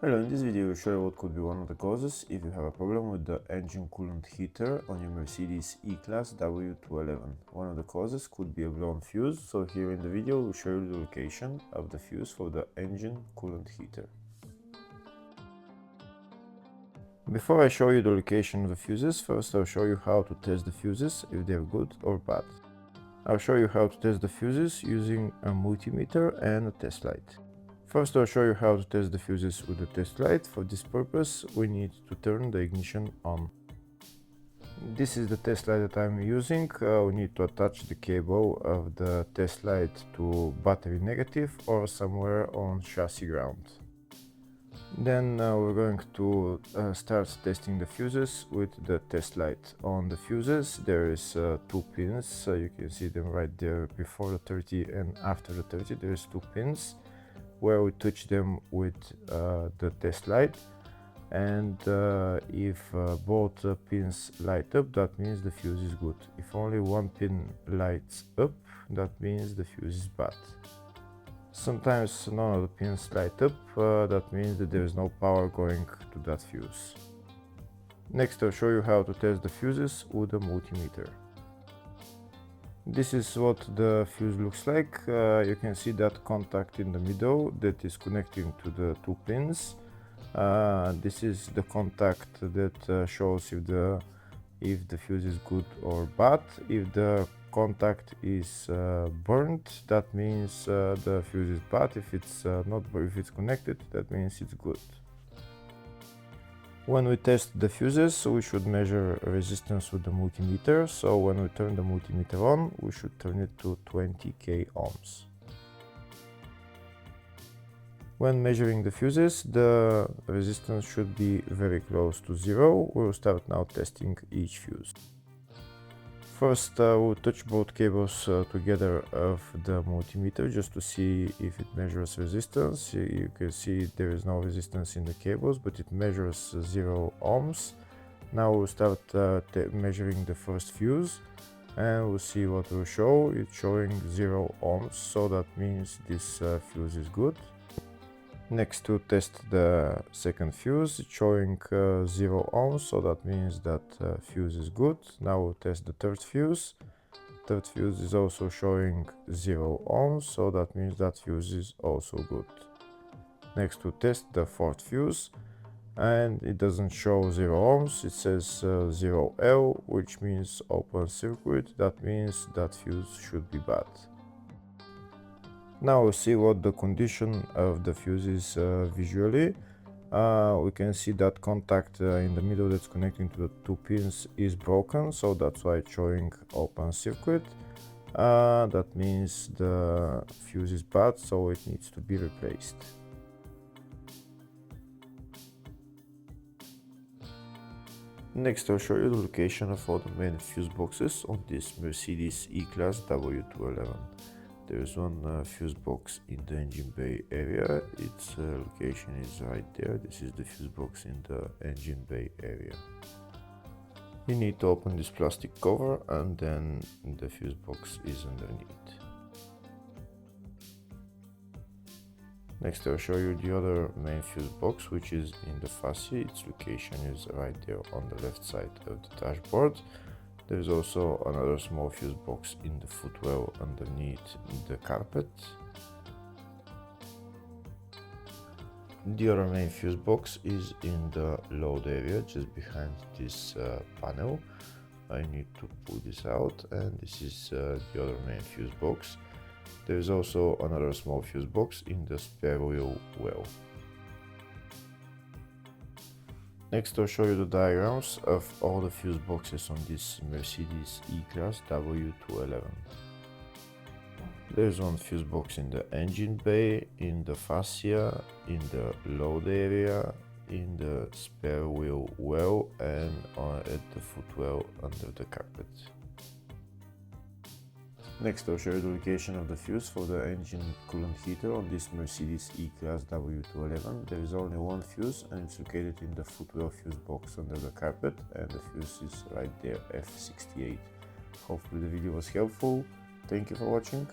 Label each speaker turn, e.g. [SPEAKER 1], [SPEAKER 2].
[SPEAKER 1] Hello, in this video I will show you what could be one of the causes if you have a problem with the engine coolant heater on your Mercedes E-Class W211. One of the causes could be a blown fuse, so here in the video we'll show you the location of the fuse for the engine coolant heater. Before I show you the location of the fuses, first I'll show you how to test the fuses, if they're good or bad. I'll show you how to test the fuses using a multimeter and a test light. First, I'll show you how to test the fuses with the test light. For this purpose, we need to turn the ignition on. This is the test light that I'm using. We need to attach the cable of the test light to battery negative or somewhere on chassis ground. Then we're going to start testing the fuses with the test light. On the fuses there is 2 pins, you can see them right there before the 30 and after the 30 there is 2 pins where we touch them with the test light, and if both pins light up, that means the fuse is good. If only one pin lights up, that means the fuse is bad. Sometimes none of the pins light up, that means that there is no power going to that fuse. Next I'll show you how to test the fuses with a multimeter. This is what the fuse looks like. You can see that contact in the middle that is connecting to the 2 pins. This is the contact that shows if the fuse is good or bad. If the contact is burnt, that means the fuse is bad. If it's if it's connected, that means it's good. When we test the fuses, we should measure resistance with the multimeter. So when we turn the multimeter on, we should turn it to 20k ohms. When measuring the fuses, the resistance should be very close to 0. We'll start now testing each fuse. First, we'll touch both cables together of the multimeter just to see if it measures resistance. You can see there is no resistance in the cables, but it measures 0 ohms. Now we'll start measuring the first fuse, and we'll see what will show. It's showing 0 ohms, so that means this fuse is good. Next, to test the second fuse, it's showing 0 ohms, so that means that fuse is good. Now we'll test the third fuse. Third fuse is also showing 0 ohms, so that means that fuse is also good. Next, to test the fourth fuse, and it doesn't show 0 ohms, it says 0L, which means open circuit. That means that fuse should be bad. Now we'll see what the condition of the fuse is visually. We can see that contact in the middle that's connecting to the 2 pins is broken, so that's why it's showing open circuit. That means the fuse is bad, so it needs to be replaced. Next I'll show you the location of all the main fuse boxes on this Mercedes E-Class W211. There is one fuse box in the engine bay area. Its location is right there. This is the fuse box in the engine bay area. You need to open this plastic cover, and then the fuse box is underneath. Next I'll show you the other main fuse box, which is in the fascia. Its location is right there on the left side of the dashboard. There is also another small fuse box in the footwell underneath the carpet. The other main fuse box is in the load area, just behind this panel. I need to pull this out, and this is the other main fuse box. There is also another small fuse box in the spare wheel well. Next I'll show you the diagrams of all the fuse boxes on this Mercedes E-Class W211. There's one fuse box in the engine bay, in the fascia, in the load area, in the spare wheel well, and at the footwell under the carpet. Next I'll show you the location of the fuse for the engine coolant heater on this Mercedes E-Class W211. There is only one fuse, and it's located in the footwell fuse box under the carpet, and the fuse is right there, F68. Hopefully the video was helpful. Thank you for watching.